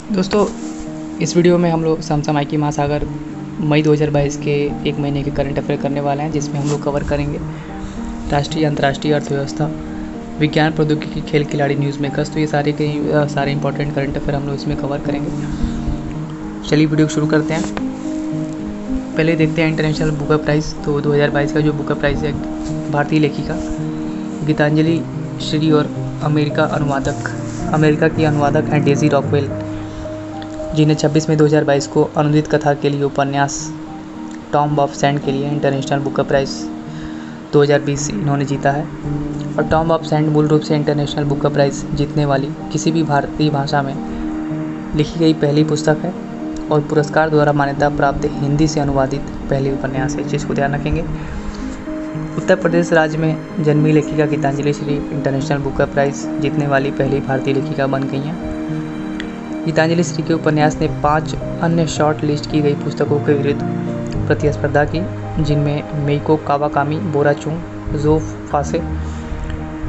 दोस्तों, इस वीडियो में हम लोग समसामयिकी महासागर मई 2022 के 1 महीने के करंट अफेयर करने वाले हैं, जिसमें हम लोग कवर करेंगे राष्ट्रीय अंतर्राष्ट्रीय अर्थव्यवस्था, विज्ञान प्रौद्योगिकी, खेल खिलाड़ी, न्यूज़ मेकर्स। तो ये सारे इंपॉर्टेंट करंट अफेयर हम लोग इसमें कवर करेंगे। चलिए वीडियो शुरू करते हैं। पहले देखते हैं इंटरनेशनल बुकर प्राइज़। तो 2022 का जो बुकर प्राइज़ है, भारतीय लेखिका गीतांजलि श्री और अमेरिका की अनुवादक हैं डेजी रॉकवेल, जिन्हें 26 मई 2022 को अनुदित कथा के लिए उपन्यास टॉम्ब ऑफ सैंड के लिए इंटरनेशनल बुकर प्राइज़ 2020 इन्होंने जीता है। और टॉम्ब ऑफ सैंड मूल रूप से इंटरनेशनल बुकर प्राइज़ जीतने वाली किसी भी भारतीय भाषा में लिखी गई पहली पुस्तक है और पुरस्कार द्वारा मान्यता प्राप्त हिंदी से अनुवादित पहली उपन्यास है। इस चीज़ को ध्यान रखेंगे। उत्तर प्रदेश राज्य में जन्मी लेखिका Geetanjali Shree International Booker Prize जीतने वाली पहली भारतीय लेखिका बन गई हैं। गीतांजलि श्री के उपन्यास ने 5 अन्य शॉर्ट लिस्ट की गई पुस्तकों के विरुद्ध प्रतिस्पर्धा की, जिनमें मेइको कावाकामी, बोराचुंग, जोफ फासे,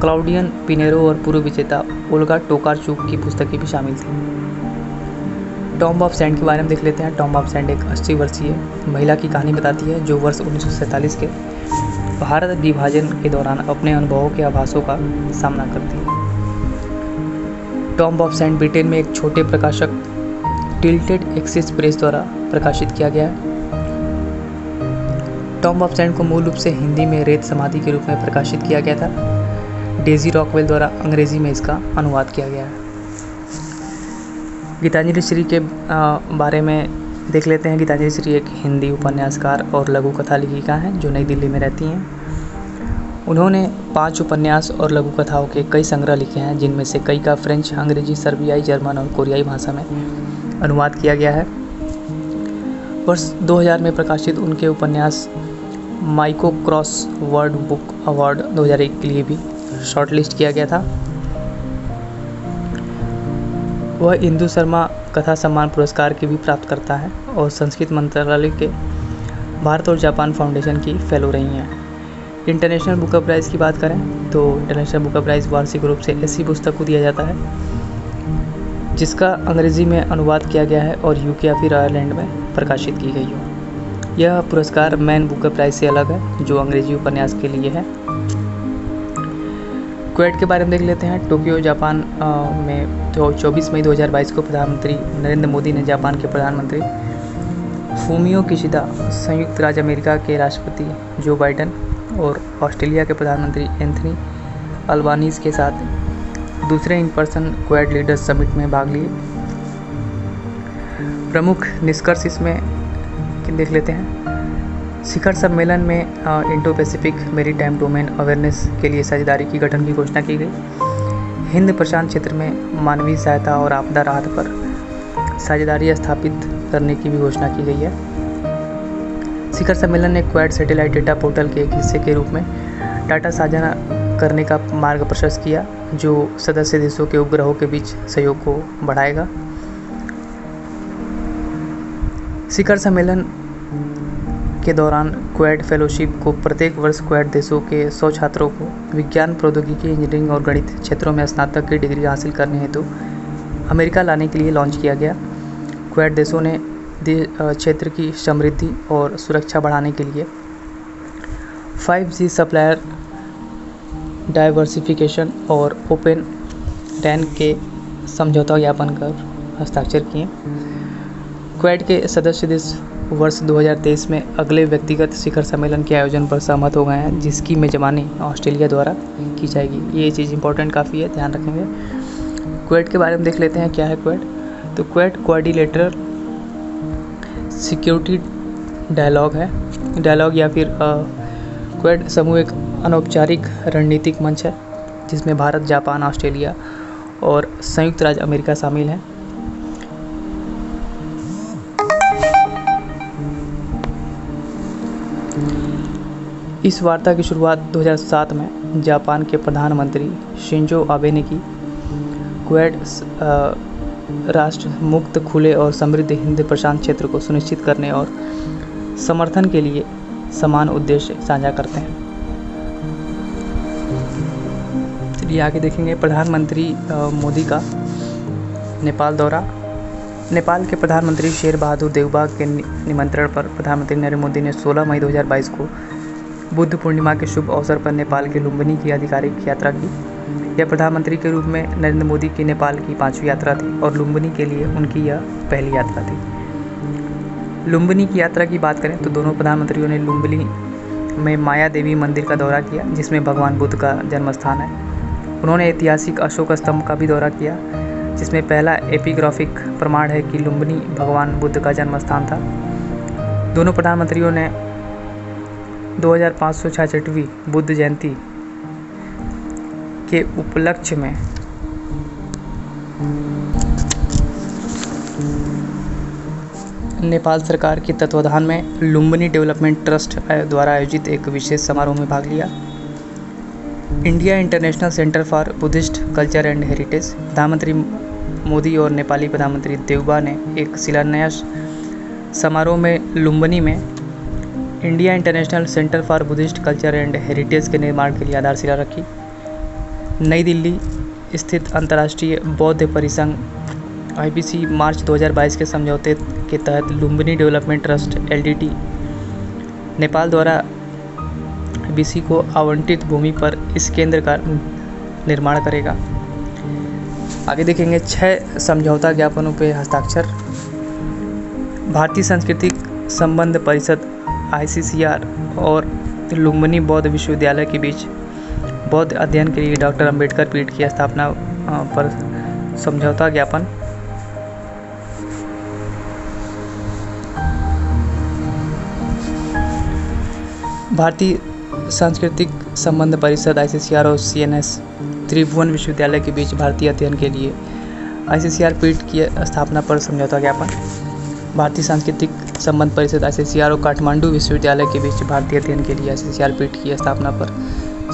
क्लाउडियन पिनेरो और पूर्व विजेता ओल्गा टोकारचुक की पुस्तकें भी शामिल थीं। टॉम्ब ऑफ सैंड के बारे में देख लेते हैं। टॉम्ब ऑफ सैंड एक 80 वर्षीय महिला की कहानी बताती है, जो वर्ष 1947 के भारत विभाजन के दौरान अपने अनुभवों के आभासों का सामना करती है। टॉम्ब ऑफ सैंड ब्रिटेन में एक छोटे प्रकाशक टिल्टेड एक्सिस प्रेस द्वारा प्रकाशित किया गया है। टॉम्ब ऑफ सैंड को मूल रूप से हिंदी में रेत समाधि के रूप में प्रकाशित किया गया था। डेजी रॉकवेल द्वारा अंग्रेजी में इसका अनुवाद किया गया है। गीतांजलि श्री के बारे में देख लेते हैं। गीतांजलि श्री एक हिंदी उपन्यासकार और लघु कथा लेखिका हैं, जो नई दिल्ली में रहती हैं। उन्होंने 5 उपन्यास और लघु कथाओं के कई संग्रह लिखे हैं, जिनमें से कई का फ्रेंच, अंग्रेजी, सर्बियाई, जर्मन और कोरियाई भाषा में अनुवाद किया गया है। वर्ष 2000 में प्रकाशित उनके उपन्यास माइको क्रॉस वर्ड बुक अवार्ड 2001 के लिए भी शॉर्टलिस्ट किया गया था। वह इंदु शर्मा कथा सम्मान पुरस्कार की भी प्राप्त करता है और संस्कृत मंत्रालय के भारत और जापान फाउंडेशन की फेलो रही हैं। इंटरनेशनल बुकर प्राइज़ की बात करें तो इंटरनेशनल बुकर प्राइज़ वार्षिक रूप से ऐसी पुस्तक को दिया जाता है जिसका अंग्रेजी में अनुवाद किया गया है और यूके या फिर आयरलैंड में प्रकाशित की गई हो। यह पुरस्कार मैन बुकर प्राइज़ से अलग है, जो अंग्रेजी उपन्यास के लिए है। क्वेट के बारे में देख लेते हैं। टोक्यो जापान में 24 मई 2022 को प्रधानमंत्री नरेंद्र मोदी ने जापान के प्रधानमंत्री फूमियो किशिदा, संयुक्त राज्य अमेरिका के राष्ट्रपति जो बाइडेन और ऑस्ट्रेलिया के प्रधानमंत्री एंथनी अल्बानीज़ के साथ दूसरे in person quad leaders summit में भाग लिए। प्रमुख निष्कर्ष इसमें देख लेते हैं। शिखर सम्मेलन में Indo Pacific maritime domain awareness के लिए साझेदारी की गठन की घोषणा की गई। हिंद प्रशांत क्षेत्र में मानवीय सहायता और आपदा राहत पर साझेदारी स्थापित करने की भी घोषणा की गई है। शिखर सम्मेलन ने क्वाड सैटेलाइट डेटा पोर्टल के एक हिस्से के रूप में डाटा साझा करने का मार्ग प्रशस्त किया, जो सदस्य देशों के उपग्रहों के बीच सहयोग को बढ़ाएगा। शिखर सम्मेलन के दौरान क्वाड फेलोशिप को प्रत्येक वर्ष क्वाड देशों के 100 छात्रों को विज्ञान, प्रौद्योगिकी, इंजीनियरिंग और गणित क्षेत्रों में स्नातक की डिग्री हासिल करने हेतु अमेरिका लाने के लिए लॉन्च किया गया। क्वाड देशों ने क्षेत्र की समृद्धि और सुरक्षा बढ़ाने के लिए 5G सप्लायर डाइवर्सिफिकेशन और ओपन रैन के समझौता ज्ञापन कर हस्ताक्षर किए। क्वाड के सदस्य देश वर्ष 2023 में अगले व्यक्तिगत शिखर सम्मेलन के आयोजन पर सहमत हो गए हैं, जिसकी मेजबानी ऑस्ट्रेलिया द्वारा की जाएगी। ये चीज़ इंपॉर्टेंट काफ़ी है, ध्यान रखेंगे। क्वाड के बारे में देख लेते हैं, क्या है क्वाड। तो क्वाड क्वाड्रिलेटरल सिक्योरिटी डायलॉग है। डायलॉग या फिर क्वाड समूह एक अनौपचारिक रणनीतिक मंच है, जिसमें भारत, जापान, ऑस्ट्रेलिया और संयुक्त राज्य अमेरिका शामिल हैं। इस वार्ता की शुरुआत 2007 में जापान के प्रधानमंत्री शिंजो आबे ने की। क्वाड राष्ट्र मुक्त, खुले और समृद्ध हिंद प्रशांत क्षेत्र को सुनिश्चित करने और समर्थन के लिए समान उद्देश्य साझा करते हैं। चलिए आगे देखेंगे। प्रधानमंत्री मोदी का नेपाल दौरा नेपाल के प्रधानमंत्री शेर बहादुर देउबा के निमंत्रण पर प्रधानमंत्री नरेंद्र मोदी ने 16 मई 2022 को बुद्ध पूर्णिमा के शुभ अवसर पर नेपाल के लुम्बिनी की आधिकारिक यात्रा की। यह प्रधानमंत्री के रूप में नरेंद्र मोदी की नेपाल की 5वीं यात्रा थी और लुम्बिनी के लिए उनकी यह पहली यात्रा थी। लुम्बिनी की यात्रा की बात करें तो दोनों प्रधानमंत्रियों ने लुम्बिनी में माया देवी मंदिर का दौरा किया, जिसमें भगवान बुद्ध का जन्म स्थान है। उन्होंने ऐतिहासिक अशोक स्तंभ का भी दौरा किया, जिसमें पहला एपिग्राफिक प्रमाण है कि लुम्बिनी भगवान बुद्ध का जन्म स्थान था। दोनों प्रधानमंत्रियों ने 2566वीं बुद्ध जयंती के उपलक्ष्य में नेपाल सरकार के तत्वाधान में लुम्बिनी डेवलपमेंट ट्रस्ट द्वारा आयोजित एक विशेष समारोह में भाग लिया। India international centre for Buddhist culture and heritage, प्रधानमंत्री मोदी और नेपाली प्रधानमंत्री देउबा ने एक शिलान्यास समारोह में लुम्बिनी में India international centre for Buddhist culture and heritage के निर्माण के लिए आधारशिला रखी। नई दिल्ली स्थित अंतर्राष्ट्रीय बौद्ध परिसंघ IBC मार्च 2022 के समझौते के तहत Lumbini development trust LTD Nepal द्वारा IBC को आवंटित भूमि पर इस केंद्र का निर्माण करेगा। आगे देखेंगे 6 समझौता ज्ञापनों पे हस्ताक्षर। भारतीय सांस्कृतिक संबंध परिषद ICCR और लुम्बिनी बौद्ध विश्वविद्यालय के बीच बौद्ध अध्ययन के लिए डॉक्टर अंबेडकर पीठ की स्थापना पर समझौता ज्ञापन। भारतीय सांस्कृतिक संबंध परिषद ICCR और CNS त्रिभुवन विश्वविद्यालय के बीच भारतीय अध्ययन के लिए ICCR पीठ की स्थापना पर समझौता ज्ञापन। भारतीय सांस्कृतिक संबंध परिषद ICCR और काठमांडू विश्वविद्यालय के बीच भारतीय अध्ययन के लिए ICCR पीठ की स्थापना पर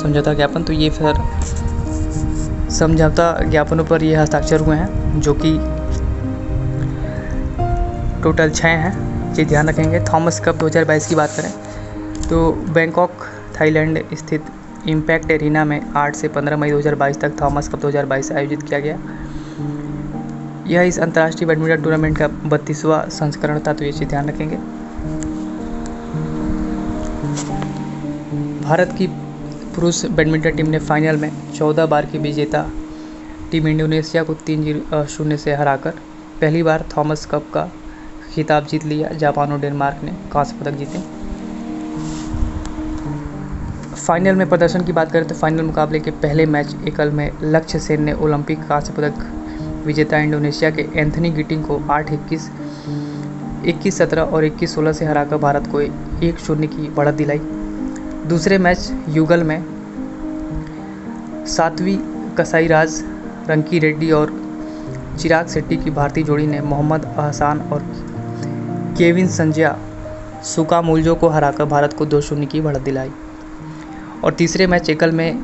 समझौता ज्ञापन। तो ये फिर समझौता ज्ञापनों पर ये हस्ताक्षर हुए हैं, जो कि टोटल 6 हैं, ये ध्यान रखेंगे। थॉमस कप 2022 की बात करें तो बैंकॉक थाईलैंड स्थित इम्पैक्ट एरिना में 8 से 15 मई 2022 तक थॉमस कप 2022 आयोजित किया गया। यह इस अंतर्राष्ट्रीय बैडमिंटन टूर्नामेंट का 32वां संस्करण था, तो ये चीज़ ध्यान रखेंगे। भारत की पुरुष बैडमिंटन टीम ने फाइनल में 14 बार की विजेता टीम इंडोनेशिया को 3-0 से हराकर पहली बार थॉमस कप का खिताब जीत लिया। जापान और डेनमार्क ने कांस्य पदक जीते। फाइनल में प्रदर्शन की बात करें तो फाइनल मुकाबले के पहले मैच एकल में लक्ष्य सेन ने ओलंपिक कांस्य पदक विजेता इंडोनेशिया के एंथनी गिटिंग को 8-21, 21-17 और 21-16 से हराकर भारत को 1-0 की बढ़त दिलाई। दूसरे मैच युगल में सात्वी कसाईराज रंकी रेड्डी और चिराग शेट्टी की भारतीय जोड़ी ने मोहम्मद अहसान और केविन संजया सुकामुल्जो को हराकर भारत को 2-0 की बढ़त दिलाई। और तीसरे मैच एकल में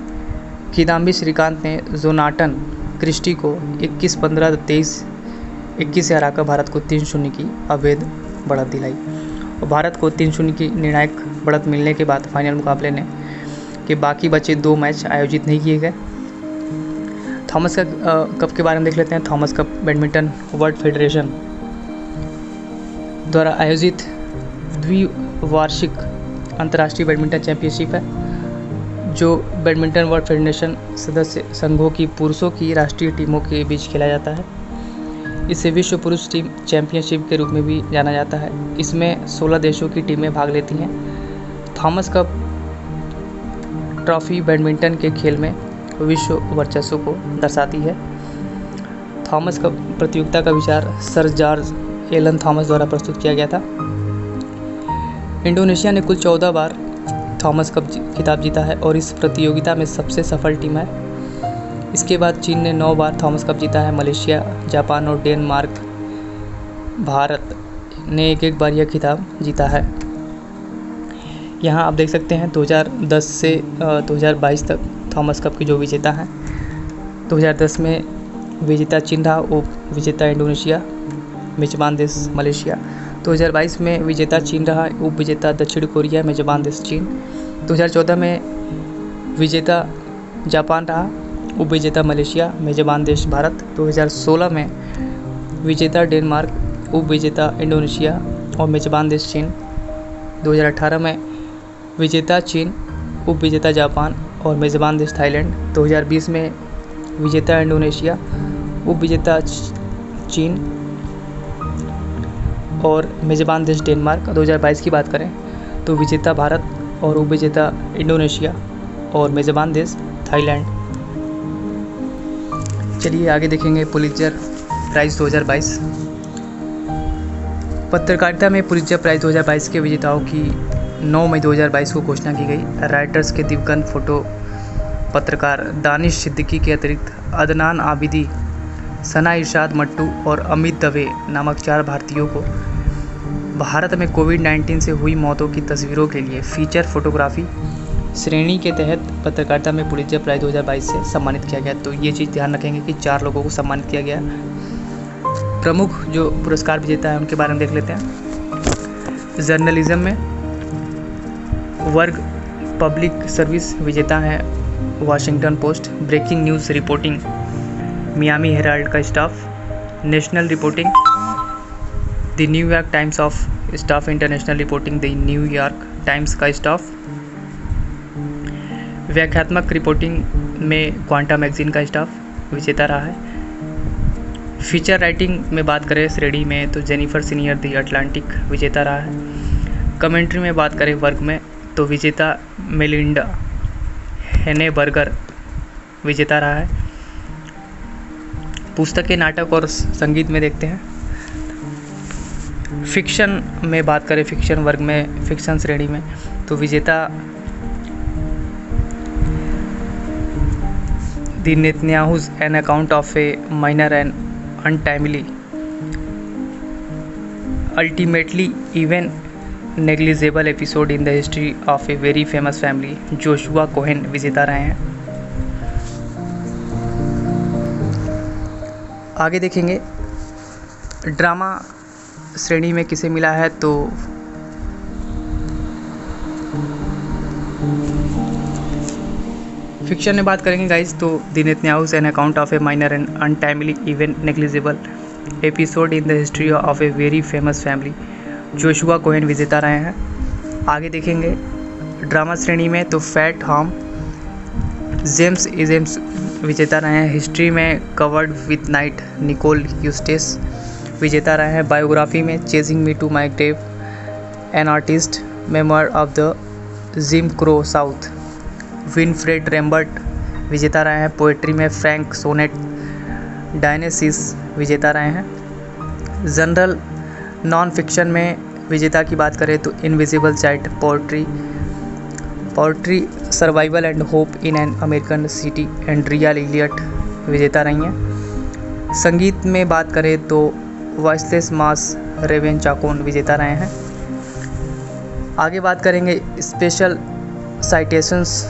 किदाम्बी श्रीकांत ने जोनाटन क्रिस्टी को 21-15, 23-21 से हराकर भारत को 3-0 की अवैध बढ़त दिलाई। और भारत को 3-0 की निर्णायक बढ़त मिलने के बाद फाइनल मुकाबले के बाकी बचे 2 मैच आयोजित नहीं किए गए। थॉमस कप के बारे में देख लेते हैं। Thomas cup badminton world federation द्वारा आयोजित द्विवार्षिक अंतर्राष्ट्रीय बैडमिंटन चैंपियनशिप है, जो बैडमिंटन वर्ल्ड फेडरेशन सदस्य संघों की पुरुषों की राष्ट्रीय टीमों के बीच खेला जाता है। इसे विश्व पुरुष टीम चैंपियनशिप के रूप में भी जाना जाता है। इसमें 16 देशों की टीमें भाग लेती हैं। थॉमस कप ट्रॉफी बैडमिंटन के खेल में विश्व वर्चस्व को दर्शाती है। थॉमस कप प्रतियोगिता का विचार सर जॉर्ज एलन थॉमस द्वारा प्रस्तुत किया गया था। इंडोनेशिया ने कुल 14 बार थॉमस कप खिताब जीता है और इस प्रतियोगिता में सबसे सफल टीम है। इसके बाद चीन ने 9 बार थॉमस कप जीता है। मलेशिया, जापान और डेनमार्क, भारत ने एक बार यह खिताब जीता है। यहाँ आप देख सकते हैं 2010 से 2022 तक थॉमस कप के जो विजेता हैं। 2010 में विजेता चीन रहा, उप विजेता इंडोनेशिया, मेजबान देश मलेशिया। 2022 में विजेता चीन रहा, उप विजेता दक्षिण कोरिया, मेजबान देश चीन। 2014 में विजेता जापान रहा, उप विजेता मलेशिया, मेजबान देश भारत। 2016 में विजेता डेनमार्क, उप विजेता इंडोनेशिया और मेजबान देश चीन। 2018 में विजेता चीन, उप विजेता जापान और मेजबान देश थाईलैंड। 2020 में विजेता इंडोनेशिया, उप विजेता चीन और मेजबान देश डेनमार्क। 2022 की बात करें तो विजेता भारत और उप विजेता इंडोनेशिया और मेजबान देश थाईलैंड। चलिए आगे देखेंगे पुलित्जर प्राइज़ 2022। पत्रकारिता में पुलित्जर प्राइज़ 2022 के विजेताओं की 9 मई 2022 को घोषणा की गई। राइटर्स के दिवगंत फोटो पत्रकार दानिश सिद्दीकी के अतिरिक्त अदनान आबिदी, सना इरशाद मट्टू और अमित दवे नामक 4 भारतीयों को भारत में कोविड-19 से हुई मौतों की तस्वीरों के लिए फीचर फोटोग्राफी श्रेणी के तहत पत्रकारिता में पुलित्जर प्राइज़ 2022 से सम्मानित किया गया। तो ये चीज़ ध्यान रखेंगे कि 4 लोगों को सम्मानित किया गया। प्रमुख जो पुरस्कार विजेता है उनके बारे में देख लेते हैं। जर्नलिज्म में वर्ग पब्लिक सर्विस विजेता है Washington Post, breaking news reporting Miami Herald का staff, national reporting the New York Times of staff, international reporting the New York Times का स्टाफ, व्याख्यात्मक रिपोर्टिंग में क्वांटा मैगजीन का स्टाफ विजेता रहा है। फीचर राइटिंग में बात करें श्रेणी में तो जेनिफर सीनियर द अटलांटिक विजेता रहा है। कमेंट्री में बात करें वर्ग में तो विजेता मेलिंडा हेनेबर्गर विजेता रहा है। पुस्तकें, नाटक और संगीत में देखते हैं। फिक्शन में बात करें, फिक्शन वर्ग में, फिक्शन श्रेणी में तो विजेता the Netanyahus an account of a minor and untimely ultimately even negligible episode in the history of a very famous family, Joshua Cohen विजेता रहे हैं। आगे देखेंगे ड्रामा श्रेणी में किसे मिला है तो फिक्शन में बात करेंगे गाइस तो the Netanyahus an account of a minor and untimely even negligible episode in the history of a very famous family, Joshua Cohen विजेता रहे हैं। आगे देखेंगे ड्रामा श्रेणी में तो फैट हॉम जेम्स इजेम्स विजेता रहे हैं। हिस्ट्री में covered with night Nicole Eustace विजेता रहे हैं। बायोग्राफी में chasing me to my grave an artist memoir of the Jim Crow South Winfred Rembert विजेता रहे हैं। पोएट्री में फ्रैंक सोनेट डायनेसिस विजेता रहे हैं। जनरल नॉन फिक्शन में विजेता की बात करें तो invisible child poetry survival and hope in an American city Andrea Elliott विजेता रही हैं। संगीत में बात करें तो वॉइसलेस मास रेवेन चाकोन विजेता रहे हैं। आगे बात करेंगे स्पेशल साइटेशंस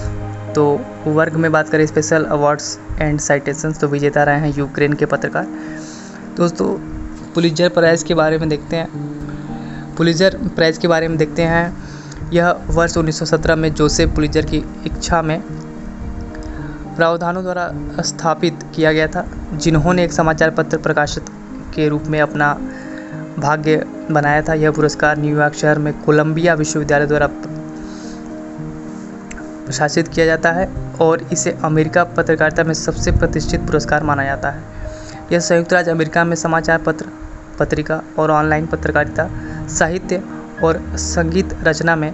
तो वर्ग में बात करें स्पेशल अवार्ड्स एंड साइटेशंस तो विजेता रहे हैं यूक्रेन के पत्रकार। दोस्तों पुलित्जर प्राइज़ के बारे में देखते हैं। पुलित्जर प्राइज़ के बारे में देखते हैं। यह वर्ष 1917 में जोसेफ पुलित्जर की इच्छा में प्रावधानों द्वारा स्थापित किया गया था, जिन्होंने एक समाचार पत्र प्रकाशित के रूप में अपना भाग्य बनाया था। यह पुरस्कार न्यूयॉर्क शहर में कोलंबिया विश्वविद्यालय द्वारा प्रशासित किया जाता है और इसे अमेरिका पत्रकारिता में सबसे प्रतिष्ठित पुरस्कार माना जाता है। यह संयुक्त राज्य अमेरिका में समाचार पत्र, पत्रिका और ऑनलाइन पत्रकारिता, साहित्य और संगीत रचना में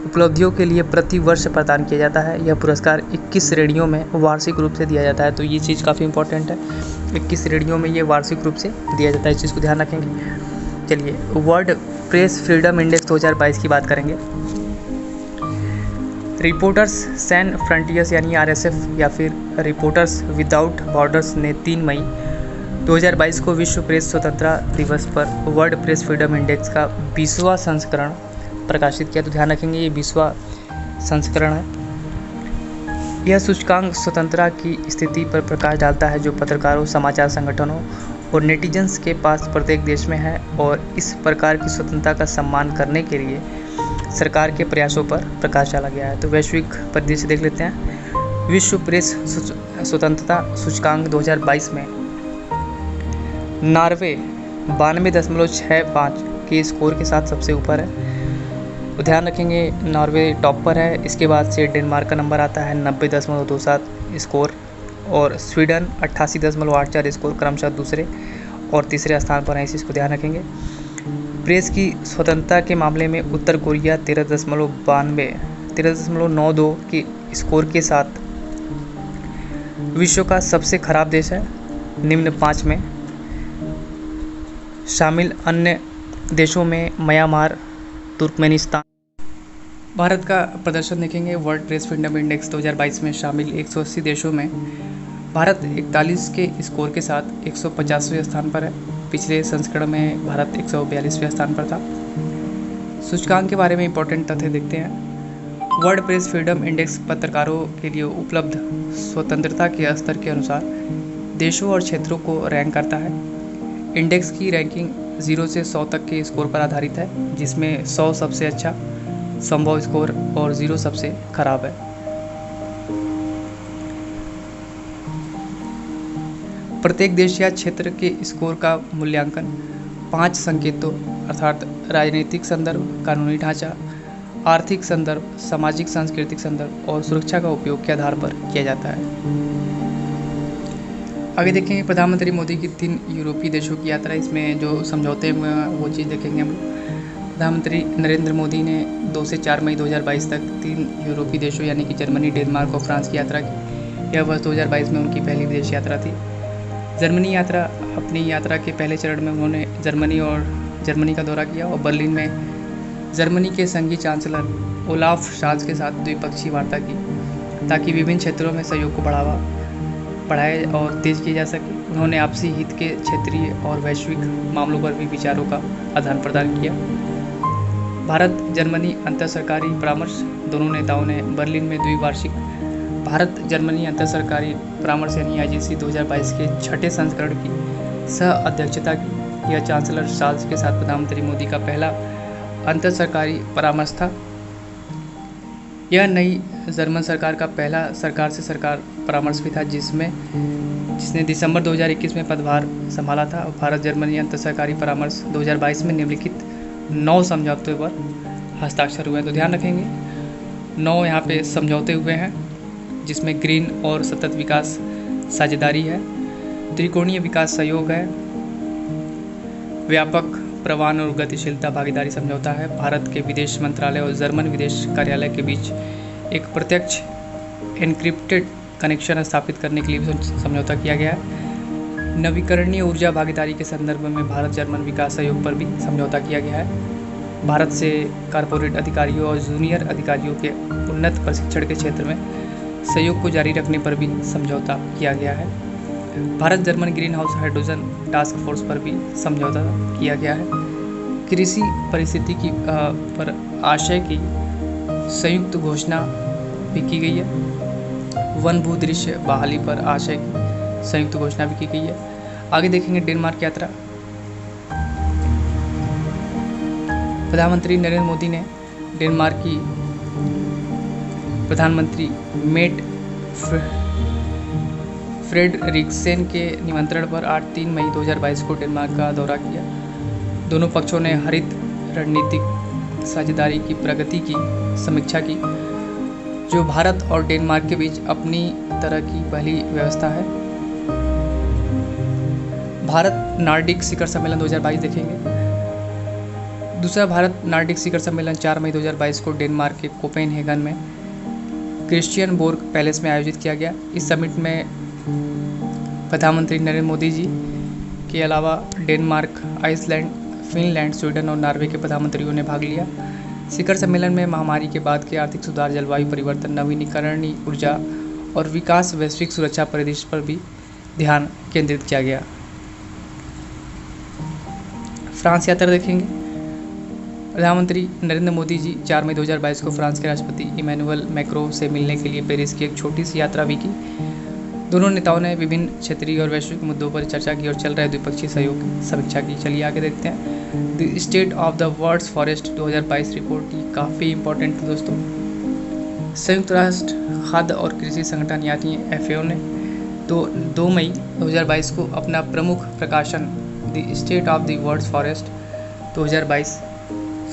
उपलब्धियों के लिए प्रति वर्ष प्रदान किया जाता है। यह पुरस्कार 21 श्रेणियों में वार्षिक रूप से दिया जाता है। तो ये चीज़ काफ़ी इंपॉर्टेंट है, 21 श्रेणियों में ये वार्षिक रूप से दिया जाता है, इस चीज़ को ध्यान रखेंगे। चलिए वर्ल्ड प्रेस फ्रीडम इंडेक्स 2022 की बात करेंगे। रिपोर्टर्स सैन फ्रंटियर्स यानी RSF या फिर रिपोर्टर्स विदाउट बॉर्डर्स ने 3 मई 2022 को विश्व प्रेस स्वतंत्रता दिवस पर वर्ल्ड प्रेस फ्रीडम इंडेक्स का 20वां संस्करण प्रकाशित किया। तो ध्यान रखेंगे ये 20वां संस्करण है। यह सूचकांक स्वतंत्रता की स्थिति पर प्रकाश डालता है जो पत्रकारों, समाचार संगठनों और नेटिजन्स के पास प्रत्येक देश में है, और इस प्रकार की स्वतंत्रता का सम्मान करने के लिए सरकार के प्रयासों पर प्रकाश डाला गया है। तो वैश्विक परिदृश्य देख लेते हैं। विश्व प्रेस स्वतंत्रता सूचकांक 2022 में नॉर्वे 92.65 के स्कोर के साथ सबसे ऊपर है। तो ध्यान रखेंगे नॉर्वे टॉप पर है, इसके बाद से डेनमार्क का नंबर आता है 90.27 स्कोर, और स्वीडन 88.84 स्कोर क्रमशः दूसरे और तीसरे स्थान पर है, इस चीज़ को ध्यान रखेंगे। प्रेस की स्वतंत्रता के मामले में उत्तर कोरिया 13.92 के स्कोर के साथ विश्व का सबसे खराब देश है। निम्न 5 में शामिल अन्य देशों में म्यांमार, तुर्कमेनिस्तान। भारत का प्रदर्शन देखेंगे। वर्ल्ड प्रेस फ्रीडम इंडेक्स 2022 में शामिल 180 देशों में भारत 41 के स्कोर के साथ 150वें स्थान पर है। पिछले संस्करण में भारत 142वें स्थान पर था। सूचकांक के बारे में इंपॉर्टेंट तथ्य देखते हैं। वर्ल्ड प्रेस फ्रीडम इंडेक्स पत्रकारों के लिए उपलब्ध स्वतंत्रता के स्तर के अनुसार देशों और क्षेत्रों को रैंक करता है। इंडेक्स की रैंकिंग 0 से 100 तक के स्कोर पर आधारित है, जिसमें 100 सबसे अच्छा संभव स्कोर और 0 सबसे खराब है। प्रत्येक देश या क्षेत्र के स्कोर का मूल्यांकन 5 संकेतों अर्थात राजनीतिक संदर्भ, कानूनी ढांचा, आर्थिक संदर्भ, सामाजिक सांस्कृतिक संदर्भ और सुरक्षा का उपयोग के आधार पर किया जाता है। आगे देखेंगे प्रधानमंत्री मोदी की 3 यूरोपीय देशों की यात्रा। इसमें जो समझौते में वो चीज़ देखेंगे हम लोग। प्रधानमंत्री नरेंद्र मोदी ने 2 से 4 मई 2022 तक 3 यूरोपीय देशों यानी कि जर्मनी, डेनमार्क और फ्रांस की यात्रा की। यह वर्ष 2022 में उनकी पहली विदेश यात्रा थी। जर्मनी यात्रा, अपनी यात्रा के पहले चरण में उन्होंने जर्मनी का दौरा किया और बर्लिन में जर्मनी के संघीय चांसलर ओलाफ शाल्ज के साथ द्विपक्षीय वार्ता की, ताकि विभिन्न क्षेत्रों में सहयोग को बढ़ाए और तेज किया जा सके। उन्होंने आपसी हित के क्षेत्रीय और वैश्विक मामलों पर भी विचारों का आदान प्रदान किया। भारत जर्मनी अंतर सरकारी परामर्श, दोनों नेताओं ने बर्लिन में द्विवार्षिक भारत जर्मनी अंतर सरकारी परामर्श यानी IGC 2022 के 6ठे संस्करण की सह अध्यक्षता की। यह चांसलर शाल्ज के साथ प्रधानमंत्री मोदी का पहला अंतर सरकारी परामर्श था। यह नई जर्मन सरकार का पहला सरकार से सरकार परामर्श भी था, जिसने दिसंबर 2021 में पदभार संभाला था। भारत जर्मनी अंतर सरकारी परामर्श 2022 में निम्नलिखित 9 समझौतों पर हस्ताक्षर हुए हैं। तो ध्यान रखेंगे 9 यहाँ पे समझौते हुए हैं, जिसमें ग्रीन और सतत विकास साझेदारी है, त्रिकोणीय विकास सहयोग है, व्यापक प्रवाहन और गतिशीलता भागीदारी समझौता है, भारत के विदेश मंत्रालय और जर्मन विदेश कार्यालय के बीच एक प्रत्यक्ष एन्क्रिप्टेड कनेक्शन स्थापित करने के लिए भी समझौता किया गया है, नवीकरणीय ऊर्जा भागीदारी के संदर्भ में भारत जर्मन विकास सहयोग पर भी समझौता किया गया है, भारत से कॉरपोरेट अधिकारियों और जूनियर अधिकारियों के उन्नत प्रशिक्षण के क्षेत्र में सहयोग को जारी रखने पर भी समझौता किया गया है, Bharat German green house hydrogen task force पर भी समझौता किया गया है, कृषि परिस्थिति पर आशय की संयुक्त घोषणा भी की गई है, वन भूदृश्य बहाली पर आशय की संयुक्त घोषणा भी की गई है। आगे देखेंगे डेनमार्क यात्रा। प्रधानमंत्री नरेंद्र मोदी ने डेनमार्क की प्रधानमंत्री मेट फ्रेडरिक्सेन के निमंत्रण पर 3 मई 2022 को डेनमार्क का दौरा किया। दोनों पक्षों ने हरित रणनीतिक साझेदारी की प्रगति की समीक्षा की, जो भारत और डेनमार्क के बीच अपनी तरह की पहली व्यवस्था है। भारत नार्डिक शिखर सम्मेलन 2022 देखेंगे। दूसरा भारत नार्डिक शिखर सम्मेलन 4 मई 2022 को डेनमार्क के कोपेनहेगन में क्रिश्चियनबोर्ग पैलेस में आयोजित किया गया। इस समिट में प्रधानमंत्री नरेंद्र मोदी जी के अलावा डेनमार्क, आइसलैंड, फिनलैंड, स्वीडन और नॉर्वे के प्रधानमंत्रियों ने भाग लिया। शिखर सम्मेलन में महामारी के बाद के आर्थिक सुधार, जलवायु परिवर्तन, नवीनीकरणीय ऊर्जा और विकास, वैश्विक सुरक्षा परिदृश्य पर भी ध्यान केंद्रित किया गया। फ्रांस यात्रा देखेंगे। प्रधानमंत्री नरेंद्र मोदी जी 4 मई 2022 को फ्रांस के राष्ट्रपति इमैनुअल मैक्रों से मिलने के लिए पेरिस की एक छोटी सी यात्रा भी की। दोनों नेताओं ने विभिन्न क्षेत्रीय और वैश्विक मुद्दों पर चर्चा की और चल रहे द्विपक्षीय सहयोग की समीक्षा की। चलिए आगे देखते हैं। The state of the world's forest 2022 report, ये काफ़ी इंपॉर्टेंट है दोस्तों। संयुक्त राष्ट्र खाद्य और कृषि संगठन यानी FAO ने 2 मई 2022 को अपना प्रमुख प्रकाशन the state of the world forest 2022,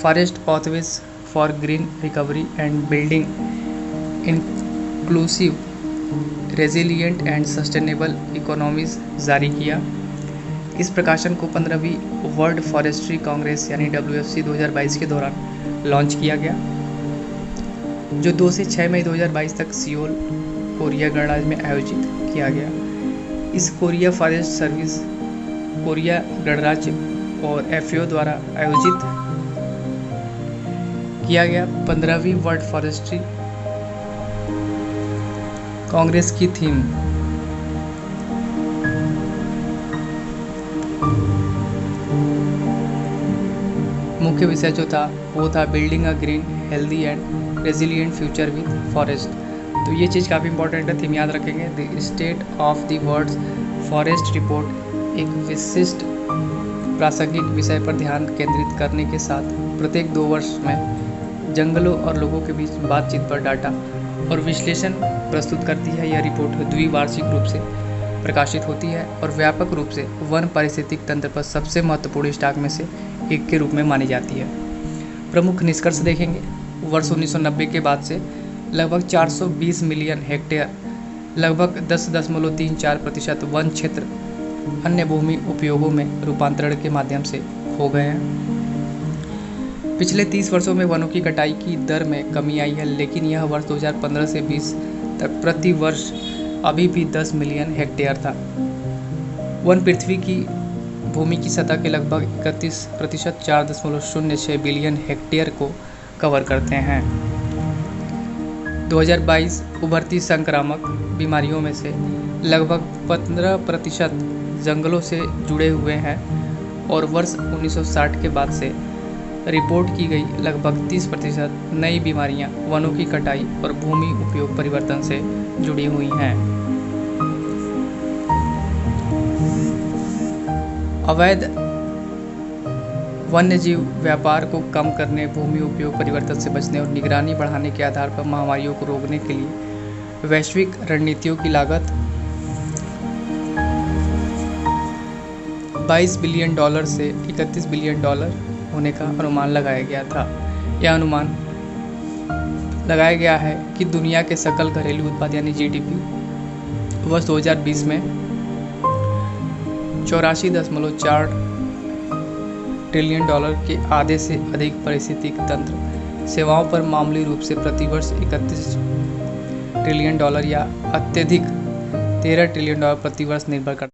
forest pathways for green recovery and building inclusive resilient and sustainable economies जारी किया। इस प्रकाशन को 15वीं वर्ल्ड फॉरेस्ट्री कांग्रेस यानी WFC 2022 के दौरान लॉन्च किया गया, जो 2 से 6 मई 2022 तक सियोल, कोरिया गणराज्य में आयोजित किया गया। इस कोरिया फॉरेस्ट सर्विस कोरिया गणराज्य और FAO द्वारा आयोजित किया गया। 15वीं वर्ल्ड फॉरेस्ट्री कांग्रेस की थीम मुख्य विषय जो था वो था building a green healthy and resilient future with forest. तो ये चीज़ काफ़ी इंपॉर्टेंट है, थीम याद रखेंगे। The state of the world forest report एक विशिष्ट प्रासंगिक विषय पर ध्यान केंद्रित करने के साथ प्रत्येक 2 वर्ष में जंगलों और लोगों के बीच बातचीत पर डाटा और विश्लेषण प्रस्तुत करती है। यह रिपोर्ट द्विवार्षिक रूप से प्रकाशित होती है और व्यापक रूप से वन पारिस्थितिक तंत्र पर सबसे महत्वपूर्ण स्टॉक में से एक के रूप में मानी जाती है। प्रमुख निष्कर्ष देखेंगे। वर्ष 1990 के बाद से लगभग 420 मिलियन हेक्टेयर, लगभग 10.34% वन क्षेत्र अन्य भूमि उपयोगों में रूपांतरण के माध्यम से हो गए हैं। पिछले 30 वर्षों में वनों की कटाई की दर में कमी आई है, लेकिन यह वर्ष 2015 से 20 तक प्रति वर्ष अभी भी 10 मिलियन हेक्टेयर था। वन पृथ्वी की भूमि की सतह के लगभग 31% 4.06 बिलियन हेक्टेयर को कवर करते हैं। 2022 उभरती संक्रामक बीमारियों में से लगभग 15% जंगलों से जुड़े हुए हैं और वर्ष 1960 के बाद से रिपोर्ट की गई लगभग 30% नई बीमारियां वनों की कटाई और भूमि उपयोग परिवर्तन से जुड़ी हुई हैं। अवैध वन्यजीव व्यापार को कम करने, भूमि उपयोग परिवर्तन से बचने और निगरानी बढ़ाने के आधार पर महामारियों को रोकने के लिए वैश्विक रणनीतियों की लागत $22 बिलियन से $31 बिलियन होने का अनुमान लगाया गया था। यह अनुमान लगाया गया है कि दुनिया के सकल घरेलू उत्पाद यानी GDP वर्ष 2020 में 84.4 ट्रिलियन डॉलर के आधे से अधिक पारिस्थितिक तंत्र सेवाओं पर मामूली रूप से प्रतिवर्ष 31 ट्रिलियन डॉलर या अत्यधिक 13 ट्रिलियन डॉलर प्रतिवर्ष निर्भर करता है।